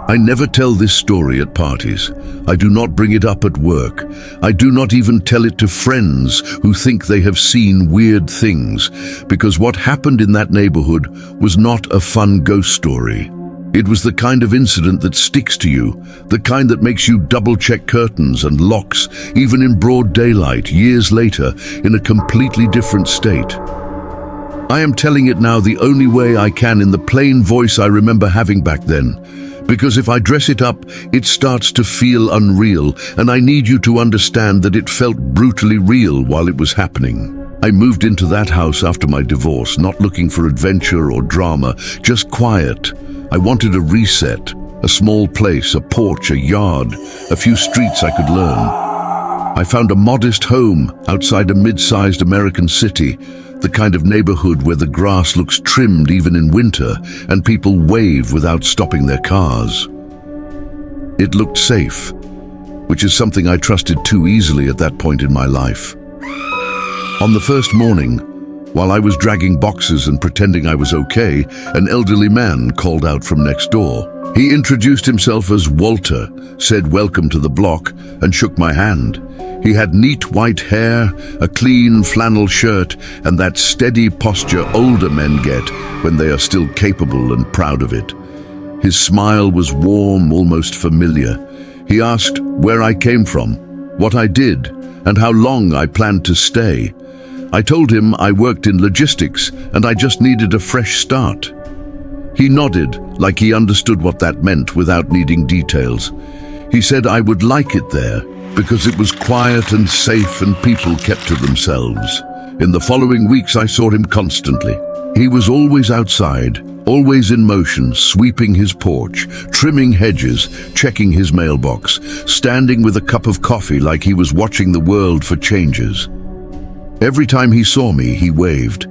I never tell this story at parties. I do not bring it up at work. I do not even tell it to friends who think they have seen weird things, because what happened in that neighborhood was not a fun ghost story. It was the kind of incident that sticks to you, the kind that makes you double-check curtains and locks, even in broad daylight, years later, in a completely different state. I am telling it now the only way I can in the plain voice I remember having back then. Because if I dress it up, it starts to feel unreal, and I need you to understand that it felt brutally real while it was happening. I moved into that house after my divorce, not looking for adventure or drama, just quiet. I wanted a reset, a small place, a porch, a yard, a few streets I could learn. I found a modest home outside a mid-sized American city, the kind of neighborhood where the grass looks trimmed even in winter and people wave without stopping their cars. It looked safe, which is something I trusted too easily at that point in my life. On the first morning, while I was dragging boxes and pretending I was okay, an elderly man called out from next door. He introduced himself as Walter, said welcome to the block, and shook my hand. He had neat white hair, a clean flannel shirt, and that steady posture older men get when they are still capable and proud of it. His smile was warm, almost familiar. He asked where I came from, what I did, and how long I planned to stay. I told him I worked in logistics and I just needed a fresh start. He nodded like he understood what that meant without needing details. He said I would like it there because it was quiet and safe and people kept to themselves. In the following weeks I saw him constantly. He was always outside, always in motion, sweeping his porch, trimming hedges, checking his mailbox, standing with a cup of coffee like he was watching the world for changes. Every time he saw me, he waved.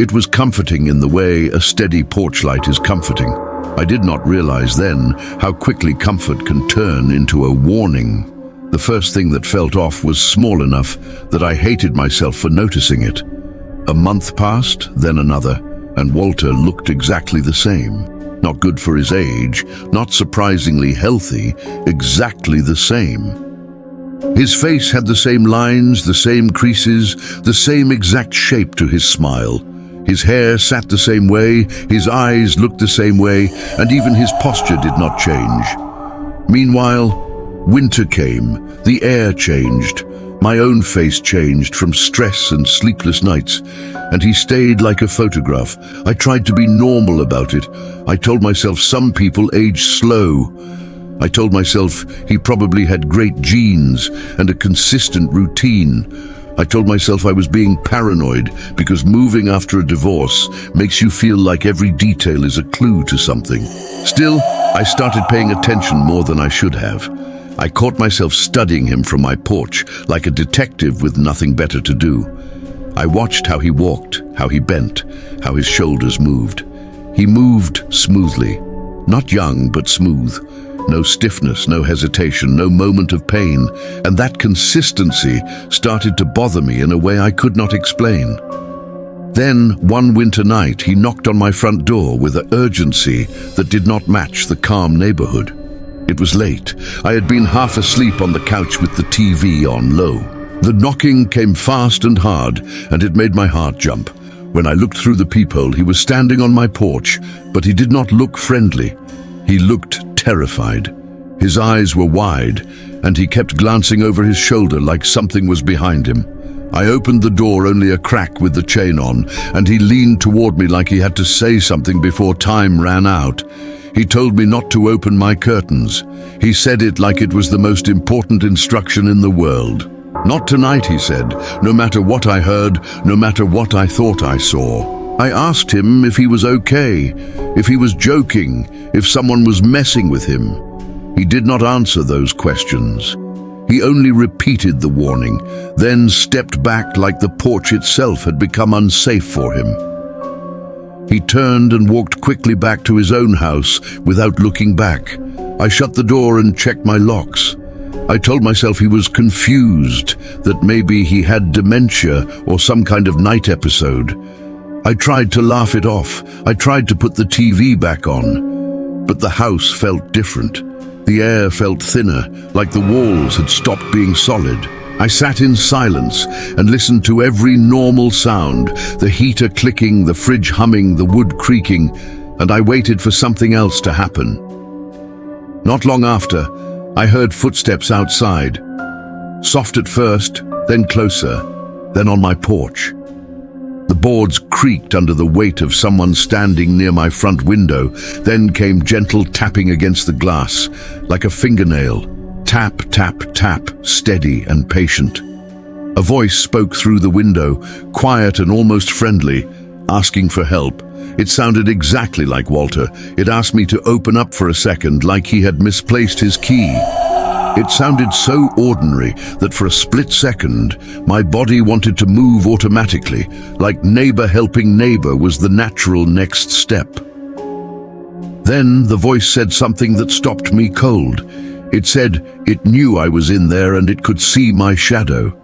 It was comforting in the way a steady porch light is comforting. I did not realize then how quickly comfort can turn into a warning. The first thing that felt off was small enough that I hated myself for noticing it. A month passed, then another, and Walter looked exactly the same. Not good for his age, not surprisingly healthy, exactly the same. His face had the same lines, the same creases, the same exact shape to his smile. His hair sat the same way, his eyes looked the same way, and even his posture did not change. Meanwhile, winter came, the air changed, my own face changed from stress and sleepless nights, and he stayed like a photograph. I tried to be normal about it. I told myself some people age slow. I told myself he probably had great genes and a consistent routine. I told myself I was being paranoid because moving after a divorce makes you feel like every detail is a clue to something. Still, I started paying attention more than I should have. I caught myself studying him from my porch like a detective with nothing better to do. I watched how he walked, how he bent, how his shoulders moved. He moved smoothly, not young but smooth. No stiffness, no hesitation, no moment of pain, and that consistency started to bother me in a way I could not explain. Then, one winter night, he knocked on my front door with an urgency that did not match the calm neighborhood. It was late. I had been half asleep on the couch with the TV on low. The knocking came fast and hard, and it made my heart jump. When I looked through the peephole, he was standing on my porch, but he did not look friendly. He looked terrified. His eyes were wide, and he kept glancing over his shoulder like something was behind him. I opened the door only a crack with the chain on, and he leaned toward me like he had to say something before time ran out. He told me not to open my curtains. He said it like it was the most important instruction in the world. Not tonight, he said, no matter what I heard, no matter what I thought I saw. I asked him if he was okay, if he was joking, if someone was messing with him. He did not answer those questions. He only repeated the warning, then stepped back like the porch itself had become unsafe for him. He turned and walked quickly back to his own house without looking back. I shut the door and checked my locks. I told myself he was confused, that maybe he had dementia or some kind of night episode. I tried to laugh it off. I tried to put the TV back on. But the house felt different. The air felt thinner, like the walls had stopped being solid. I sat in silence and listened to every normal sound, the heater clicking, the fridge humming, the wood creaking, and I waited for something else to happen. Not long after, I heard footsteps outside. Soft at first, then closer, then on my porch. The boards creaked under the weight of someone standing near my front window, then came gentle tapping against the glass, like a fingernail. Tap, tap, tap, steady and patient. A voice spoke through the window, quiet and almost friendly, asking for help. It sounded exactly like Walter. It asked me to open up for a second, like he had misplaced his key. It sounded so ordinary that for a split second, my body wanted to move automatically, like neighbor helping neighbor was the natural next step. Then the voice said something that stopped me cold. It said it knew I was in there and it could see my shadow.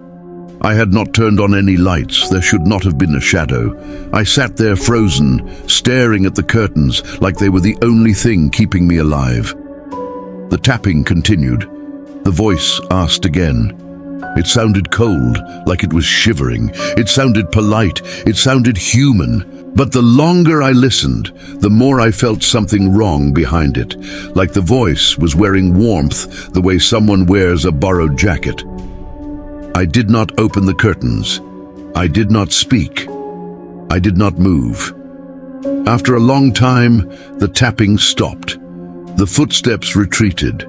I had not turned on any lights. There should not have been a shadow. I sat there frozen, staring at the curtains like they were the only thing keeping me alive. The tapping continued. The voice asked again. It sounded cold, like it was shivering. It sounded polite. It sounded human. But the longer I listened, the more I felt something wrong behind it, like the voice was wearing warmth the way someone wears a borrowed jacket. I did not open the curtains. I did not speak. I did not move. After a long time, the tapping stopped. The footsteps retreated.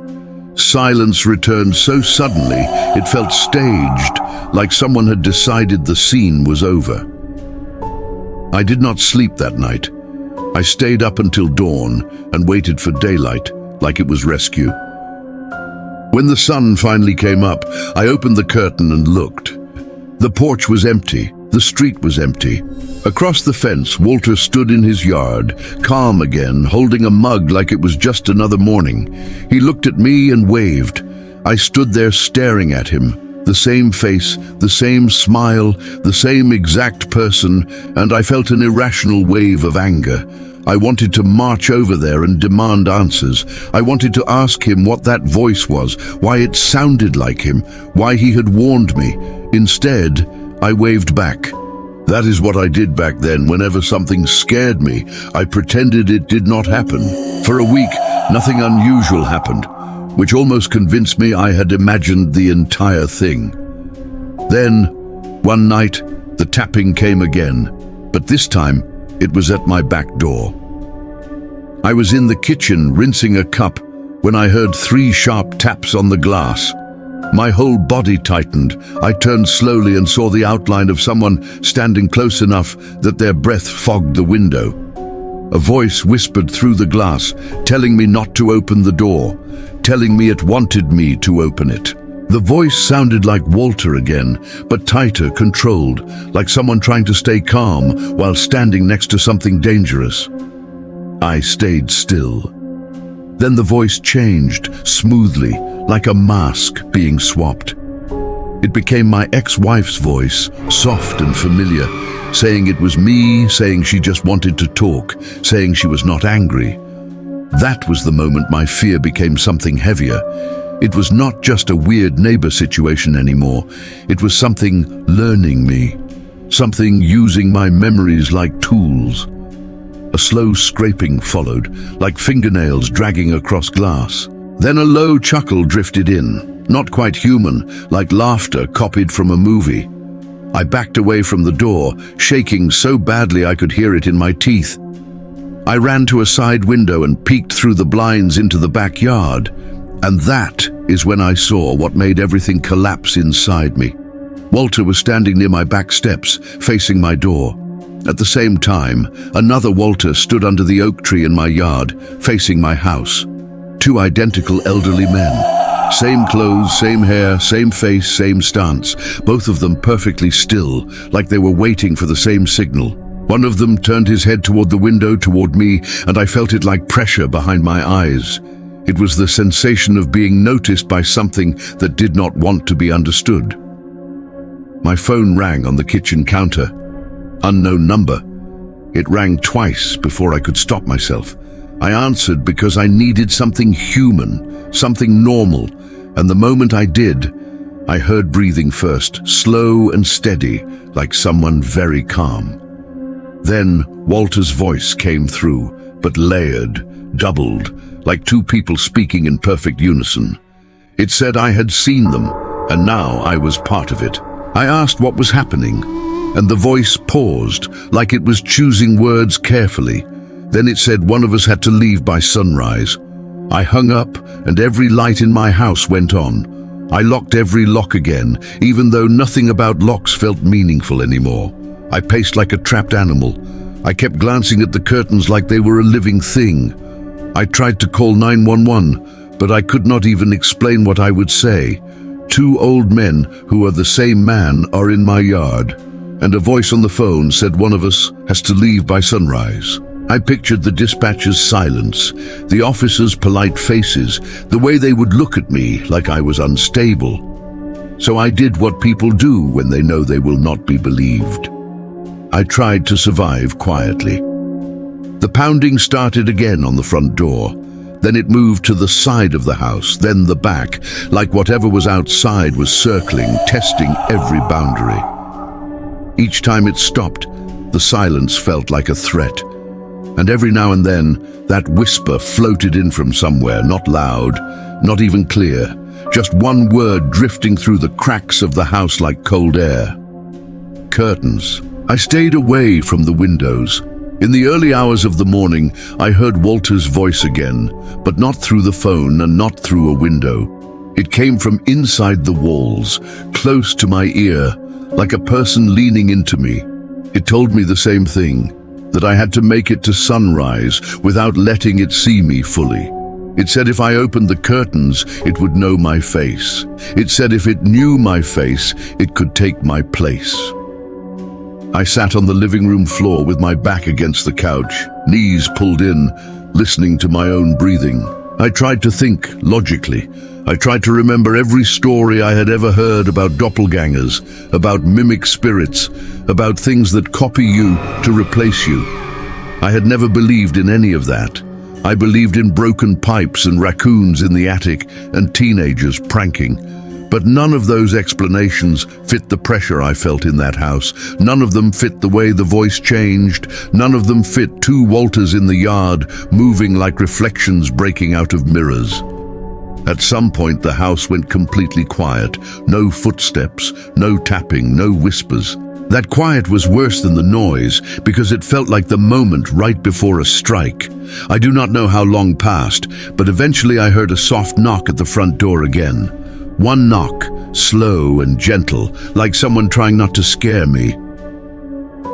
Silence returned so suddenly, it felt staged, like someone had decided the scene was over. I did not sleep that night. I stayed up until dawn and waited for daylight, like it was rescue. When the sun finally came up, I opened the curtain and looked. The porch was empty. The street was empty. Across the fence, Walter stood in his yard, calm again, holding a mug like it was just another morning. He looked at me and waved. I stood there staring at him. The same face, the same smile, the same exact person, and I felt an irrational wave of anger. I wanted to march over there and demand answers. I wanted to ask him what that voice was, why it sounded like him, why he had warned me. Instead, I waved back. That is what I did back then. Whenever something scared me, I pretended it did not happen. For a week, nothing unusual happened, which almost convinced me I had imagined the entire thing. Then, one night, the tapping came again, but this time it was at my back door. I was in the kitchen rinsing a cup when I heard 3 sharp taps on the glass. My whole body tightened. I turned slowly and saw the outline of someone standing close enough that their breath fogged the window. A voice whispered through the glass, telling me not to open the door, telling me it wanted me to open it. The voice sounded like Walter again, but tighter, controlled, like someone trying to stay calm while standing next to something dangerous. I stayed still. Then the voice changed, smoothly, like a mask being swapped. It became my ex-wife's voice, soft and familiar, saying it was me, saying she just wanted to talk, saying she was not angry. That was the moment my fear became something heavier. It was not just a weird neighbor situation anymore. It was something learning me, something using my memories like tools. A slow scraping followed, like fingernails dragging across glass. Then a low chuckle drifted in, not quite human, like laughter copied from a movie. I backed away from the door, shaking so badly I could hear it in my teeth. I ran to a side window and peeked through the blinds into the backyard, and that is when I saw what made everything collapse inside me. Walter was standing near my back steps, facing my door. At the same time, another Walter stood under the oak tree in my yard, facing my house. 2 identical elderly men. Same clothes, same hair, same face, same stance. Both of them perfectly still, like they were waiting for the same signal. One of them turned his head toward the window, toward me, and I felt it like pressure behind my eyes. It was the sensation of being noticed by something that did not want to be understood. My phone rang on the kitchen counter. Unknown number. It rang twice before I could stop myself. I answered because I needed something human, something normal, and the moment I did, I heard breathing first, slow and steady, like someone very calm. Then Walter's voice came through, but layered, doubled, like two people speaking in perfect unison. It said I had seen them, and now I was part of it. I asked what was happening, and the voice paused, like it was choosing words carefully. Then it said one of us had to leave by sunrise. I hung up, and every light in my house went on. I locked every lock again, even though nothing about locks felt meaningful anymore. I paced like a trapped animal. I kept glancing at the curtains like they were a living thing. I tried to call 911, but I could not even explain what I would say. Two old men, who are the same man, are in my yard, and a voice on the phone said one of us has to leave by sunrise. I pictured the dispatcher's silence, the officers' polite faces, the way they would look at me like I was unstable. So I did what people do when they know they will not be believed. I tried to survive quietly. The pounding started again on the front door. Then it moved to the side of the house, then the back, like whatever was outside was circling, testing every boundary. Each time it stopped, the silence felt like a threat. And every now and then, that whisper floated in from somewhere, not loud, not even clear, just one word drifting through the cracks of the house like cold air. Curtains. I stayed away from the windows. In the early hours of the morning, I heard Walter's voice again, but not through the phone and not through a window. It came from inside the walls, close to my ear, like a person leaning into me. It told me the same thing, that I had to make it to sunrise without letting it see me fully. It said if I opened the curtains, it would know my face. It said if it knew my face, it could take my place. I sat on the living room floor with my back against the couch, knees pulled in, listening to my own breathing. I tried to think logically. I tried to remember every story I had ever heard about doppelgangers, about mimic spirits, about things that copy you to replace you. I had never believed in any of that. I believed in broken pipes and raccoons in the attic and teenagers pranking. But none of those explanations fit the pressure I felt in that house. None of them fit the way the voice changed. None of them fit two Walters in the yard, moving like reflections breaking out of mirrors. At some point, the house went completely quiet. No footsteps, no tapping, no whispers. That quiet was worse than the noise because it felt like the moment right before a strike. I do not know how long passed, but eventually I heard a soft knock at the front door again. One knock, slow and gentle, like someone trying not to scare me.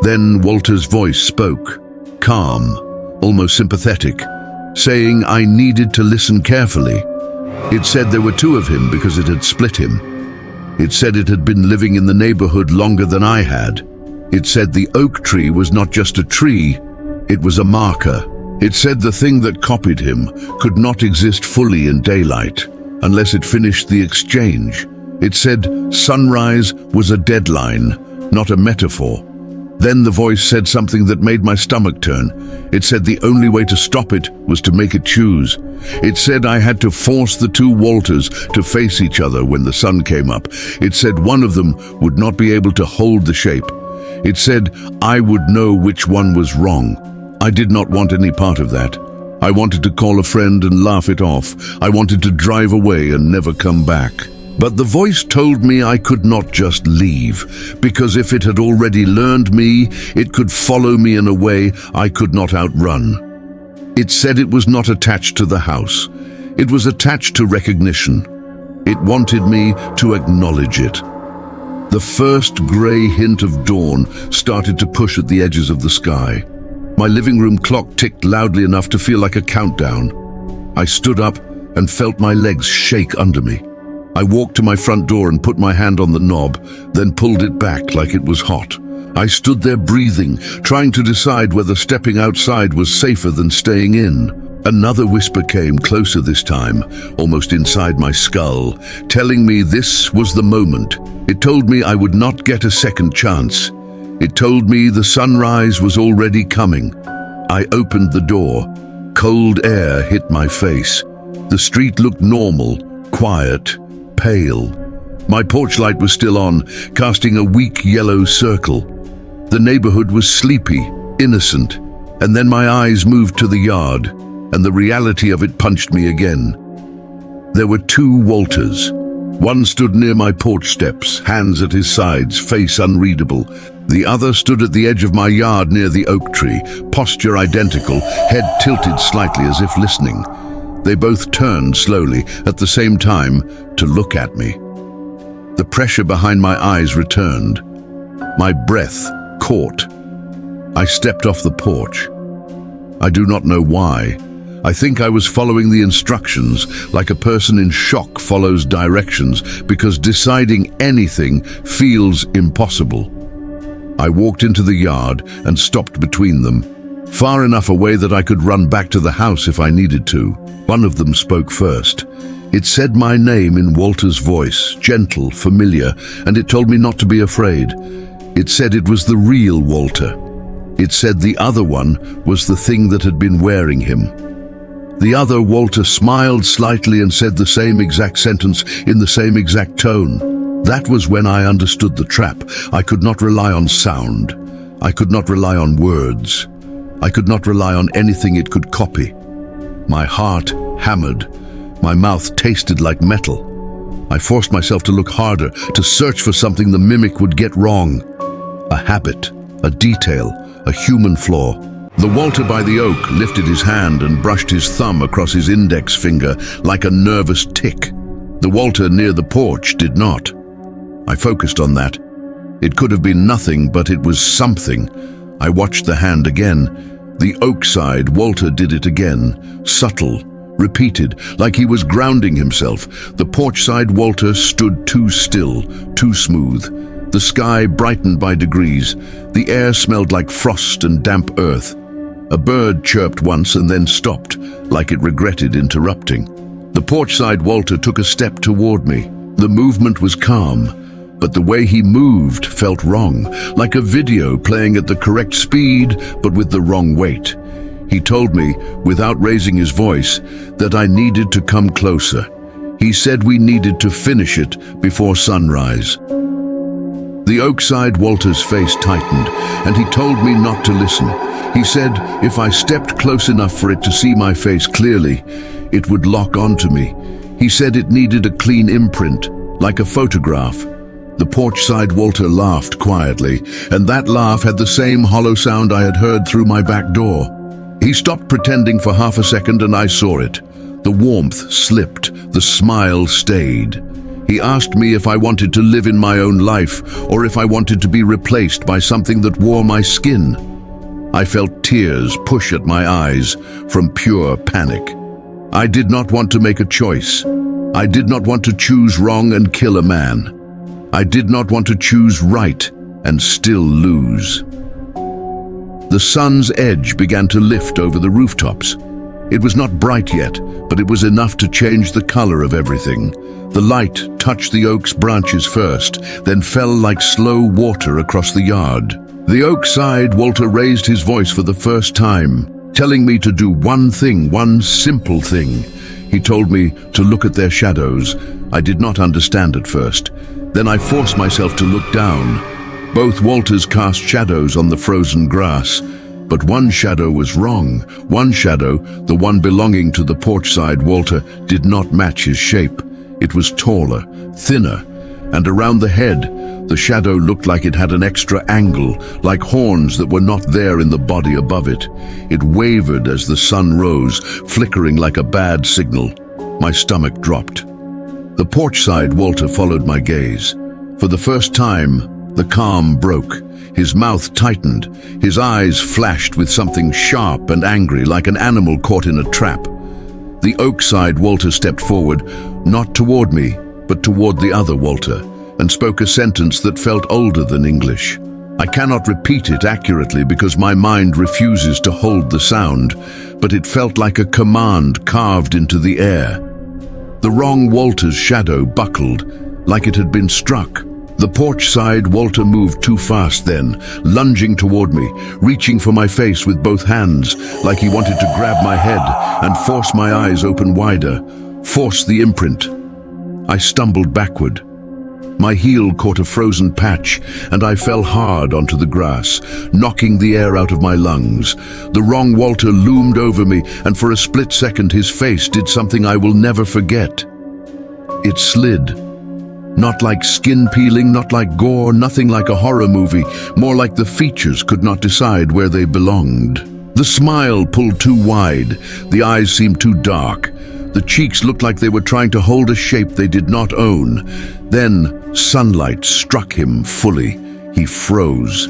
Then Walter's voice spoke, calm, almost sympathetic, saying I needed to listen carefully. It said there were two of him because it had split him. It said it had been living in the neighborhood longer than I had. It said the oak tree was not just a tree, it was a marker. It said the thing that copied him could not exist fully in daylight unless it finished the exchange. It said sunrise was a deadline, not a metaphor. Then the voice said something that made my stomach turn. It said the only way to stop it was to make it choose. It said I had to force the two Walters to face each other when the sun came up. It said one of them would not be able to hold the shape. It said I would know which one was wrong. I did not want any part of that. I wanted to call a friend and laugh it off. I wanted to drive away and never come back. But the voice told me I could not just leave, because if it had already learned me, it could follow me in a way I could not outrun. It said it was not attached to the house. It was attached to recognition. It wanted me to acknowledge it. The first gray hint of dawn started to push at the edges of the sky. My living room clock ticked loudly enough to feel like a countdown. I stood up and felt my legs shake under me. I walked to my front door and put my hand on the knob, then pulled it back like it was hot. I stood there breathing, trying to decide whether stepping outside was safer than staying in. Another whisper came closer this time, almost inside my skull, telling me this was the moment. It told me I would not get a second chance. It told me the sunrise was already coming. I opened the door, cold air hit my face. The street looked normal, quiet, pale. My porch light was still on, casting a weak yellow circle. The neighborhood was sleepy, innocent, and then my eyes moved to the yard, and the reality of it punched me again. There were two Walters. One stood near my porch steps, hands at his sides, face unreadable. The other stood at the edge of my yard near the oak tree, posture identical, head tilted slightly as if listening. They both turned slowly, at the same time, to look at me. The pressure behind my eyes returned. My breath caught. I stepped off the porch. I do not know why. I think I was following the instructions, like a person in shock follows directions, because deciding anything feels impossible. I walked into the yard and stopped between them, far enough away that I could run back to the house if I needed to. One of them spoke first. It said my name in Walter's voice, gentle, familiar, and it told me not to be afraid. It said it was the real Walter. It said the other one was the thing that had been wearing him. The other Walter smiled slightly and said the same exact sentence in the same exact tone. That was when I understood the trap. I could not rely on sound. I could not rely on words. I could not rely on anything it could copy. My heart hammered. My mouth tasted like metal. I forced myself to look harder, to search for something the mimic would get wrong. A habit, a detail, a human flaw. The Walter by the oak lifted his hand and brushed his thumb across his index finger like a nervous tick. The Walter near the porch did not. I focused on that. It could have been nothing, but it was something. I watched the hand again. The oak side Walter did it again, subtle, repeated, like he was grounding himself. The porch side Walter stood too still, too smooth. The sky brightened by degrees. The air smelled like frost and damp earth. A bird chirped once and then stopped, like it regretted interrupting. The porch side Walter took a step toward me. The movement was calm, but the way he moved felt wrong, like a video playing at the correct speed, but with the wrong weight. He told me, without raising his voice, that I needed to come closer. He said we needed to finish it before sunrise. The oak-side Walter's face tightened, and he told me not to listen. He said if I stepped close enough for it to see my face clearly, it would lock onto me. He said it needed a clean imprint, like a photograph. The porch-side Walter laughed quietly, and that laugh had the same hollow sound I had heard through my back door. He stopped pretending for half a second, and I saw it. The warmth slipped, the smile stayed. He asked me if I wanted to live in my own life, or if I wanted to be replaced by something that wore my skin. I felt tears push at my eyes from pure panic. I did not want to make a choice. I did not want to choose wrong and kill a man. I did not want to choose right and still lose. The sun's edge began to lift over the rooftops. It was not bright yet, but it was enough to change the color of everything. The light touched the oak's branches first, then fell like slow water across the yard. The oak side Walter raised his voice for the first time, telling me to do one thing, one simple thing. He told me to look at their shadows. I did not understand at first. Then I forced myself to look down. Both Walters cast shadows on the frozen grass, but one shadow was wrong. One shadow, the one belonging to the porch-side Walter, did not match his shape. It was taller, thinner, and around the head, the shadow looked like it had an extra angle, like horns that were not there in the body above it. It wavered as the sun rose, flickering like a bad signal. My stomach dropped. The porch-side Walter followed my gaze. For the first time, the calm broke. His mouth tightened. His eyes flashed with something sharp and angry, like an animal caught in a trap. The oak-side Walter stepped forward, not toward me, but toward the other Walter, and spoke a sentence that felt older than English. I cannot repeat it accurately because my mind refuses to hold the sound, but it felt like a command carved into the air. The wrong Walter's shadow buckled, like it had been struck. The porch side Walter moved too fast then, lunging toward me, reaching for my face with both hands, like he wanted to grab my head and force my eyes open wider, force the imprint. I stumbled backward. My heel caught a frozen patch, and I fell hard onto the grass, knocking the air out of my lungs. The wrong Walter loomed over me, and for a split second his face did something I will never forget. It slid. Not like skin peeling, not like gore, nothing like a horror movie, more like the features could not decide where they belonged. The smile pulled too wide, the eyes seemed too dark. The cheeks looked like they were trying to hold a shape they did not own. Then sunlight struck him fully. He froze.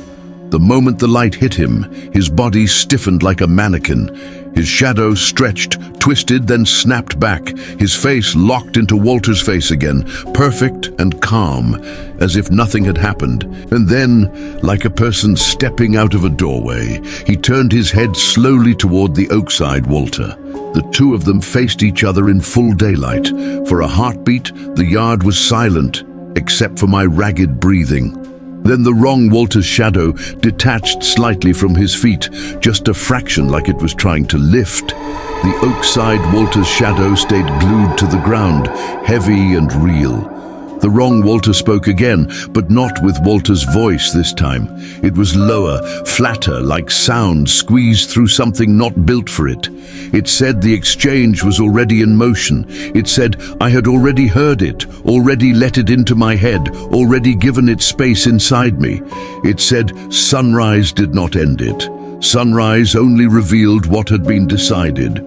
The moment the light hit him, his body stiffened like a mannequin. His shadow stretched, twisted, then snapped back. His face locked into Walter's face again, perfect and calm, as if nothing had happened. And then, like a person stepping out of a doorway, he turned his head slowly toward the Oakside Walter. The two of them faced each other in full daylight. For a heartbeat, the yard was silent, except for my ragged breathing. Then the wrong Walter's shadow detached slightly from his feet, just a fraction like it was trying to lift. The Oakside Walter's shadow stayed glued to the ground, heavy and real. The wrong Walter spoke again, but not with Walter's voice this time. It was lower, flatter, like sound squeezed through something not built for it. It said the exchange was already in motion. It said I had already heard it, already let it into my head, already given it space inside me. It said sunrise did not end it. Sunrise only revealed what had been decided.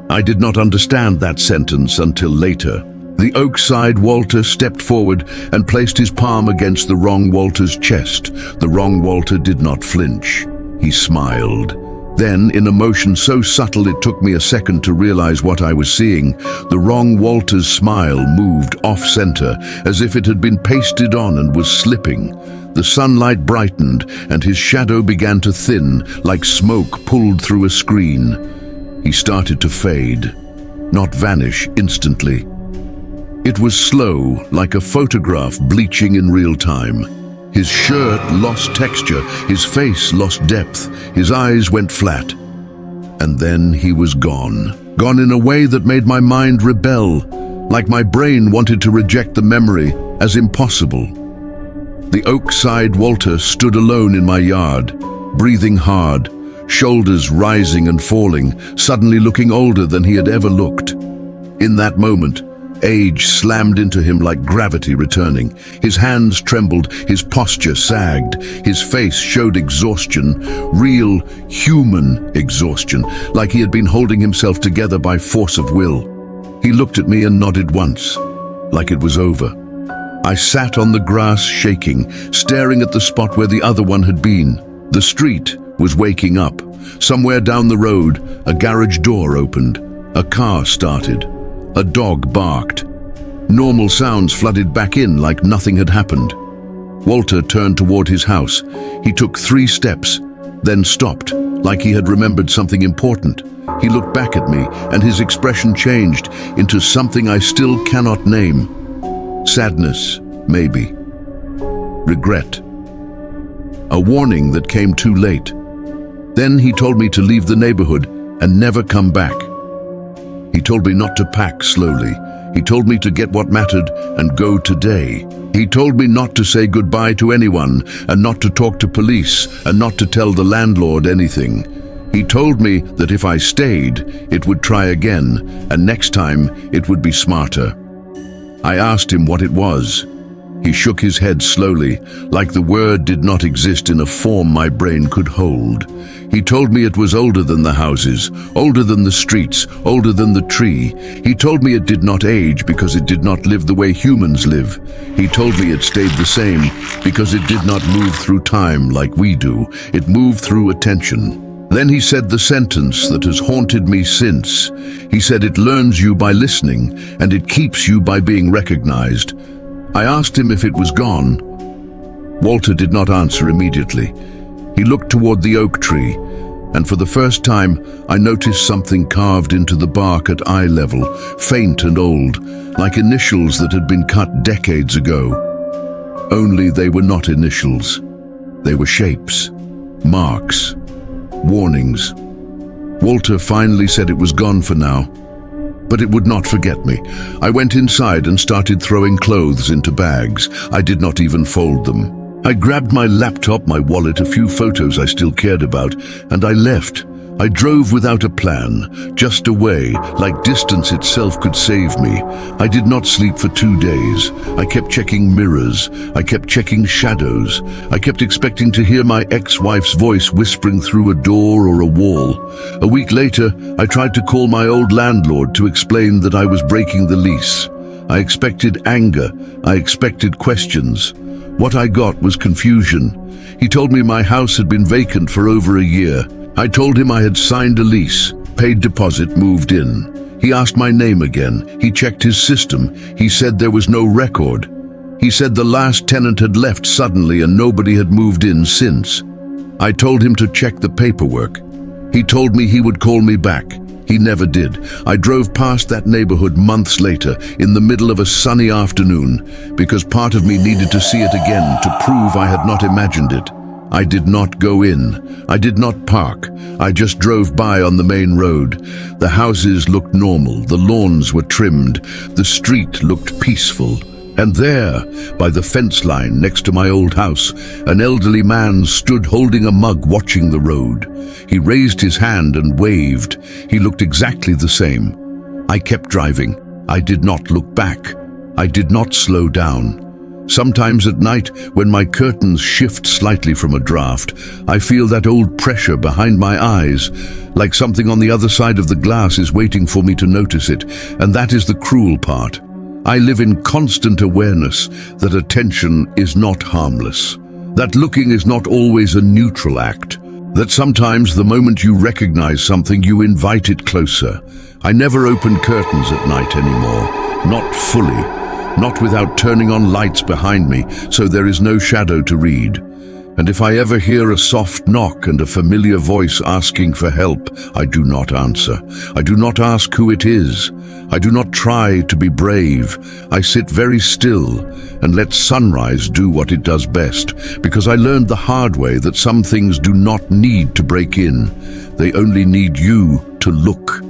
I did not understand that sentence until later. The Oakside Walter stepped forward and placed his palm against the wrong Walter's chest. The wrong Walter did not flinch. He smiled. Then, in a motion so subtle it took me a second to realize what I was seeing, the wrong Walter's smile moved off-center, as if it had been pasted on and was slipping. The sunlight brightened, and his shadow began to thin, like smoke pulled through a screen. He started to fade, not vanish instantly. It was slow, like a photograph bleaching in real time. His shirt lost texture, his face lost depth, his eyes went flat. And then he was gone. Gone in a way that made my mind rebel, like my brain wanted to reject the memory as impossible. The Oakside Walter stood alone in my yard, breathing hard, shoulders rising and falling, suddenly looking older than he had ever looked. In that moment, age slammed into him like gravity returning. His hands trembled, his posture sagged, his face showed exhaustion, real, human exhaustion, like he had been holding himself together by force of will. He looked at me and nodded once, like it was over. I sat on the grass shaking, staring at the spot where the other one had been. The street was waking up. Somewhere down the road, a garage door opened. A car started. A dog barked. Normal sounds flooded back in like nothing had happened. Walter turned toward his house. He took 3 steps, then stopped, like he had remembered something important. He looked back at me, and his expression changed into something I still cannot name. Sadness, maybe. Regret. A warning that came too late. Then he told me to leave the neighborhood and never come back. He told me not to pack slowly. He told me to get what mattered and go today. He told me not to say goodbye to anyone and not to talk to police and not to tell the landlord anything. He told me that if I stayed, it would try again, and next time it would be smarter. I asked him what it was. He shook his head slowly, like the word did not exist in a form my brain could hold. He told me it was older than the houses, older than the streets, older than the tree. He told me it did not age because it did not live the way humans live. He told me it stayed the same because it did not move through time like we do. It moved through attention. Then he said the sentence that has haunted me since. He said it learns you by listening, and it keeps you by being recognized. I asked him if it was gone. Walter did not answer immediately. He looked toward the oak tree, and for the first time, I noticed something carved into the bark at eye level, faint and old, like initials that had been cut decades ago. Only they were not initials. They were shapes, marks, warnings. Walter finally said it was gone for now, but it would not forget me. I went inside and started throwing clothes into bags. I did not even fold them. I grabbed my laptop, my wallet, a few photos I still cared about, and I left. I drove without a plan, just away, like distance itself could save me. I did not sleep for 2 days. I kept checking mirrors. I kept checking shadows. I kept expecting to hear my ex-wife's voice whispering through a door or a wall. A week later, I tried to call my old landlord to explain that I was breaking the lease. I expected anger. I expected questions. What I got was confusion. He told me my house had been vacant for over a year. I told him I had signed a lease, paid deposit, moved in. He asked my name again. He checked his system. He said there was no record. He said the last tenant had left suddenly and nobody had moved in since. I told him to check the paperwork. He told me he would call me back. He never did. I drove past that neighborhood months later, in the middle of a sunny afternoon, because part of me needed to see it again to prove I had not imagined it. I did not go in. I did not park. I just drove by on the main road. The houses looked normal. The lawns were trimmed. The street looked peaceful. And there, by the fence line next to my old house, an elderly man stood holding a mug watching the road. He raised his hand and waved. He looked exactly the same. I kept driving. I did not look back. I did not slow down. Sometimes at night, when my curtains shift slightly from a draft, I feel that old pressure behind my eyes, like something on the other side of the glass is waiting for me to notice it, and that is the cruel part. I live in constant awareness that attention is not harmless, that looking is not always a neutral act, that sometimes the moment you recognize something, you invite it closer. I never open curtains at night anymore, not fully. Not without turning on lights behind me, so there is no shadow to read. And if I ever hear a soft knock and a familiar voice asking for help, I do not answer. I do not ask who it is. I do not try to be brave. I sit very still and let sunrise do what it does best, because I learned the hard way that some things do not need to break in. They only need you to look.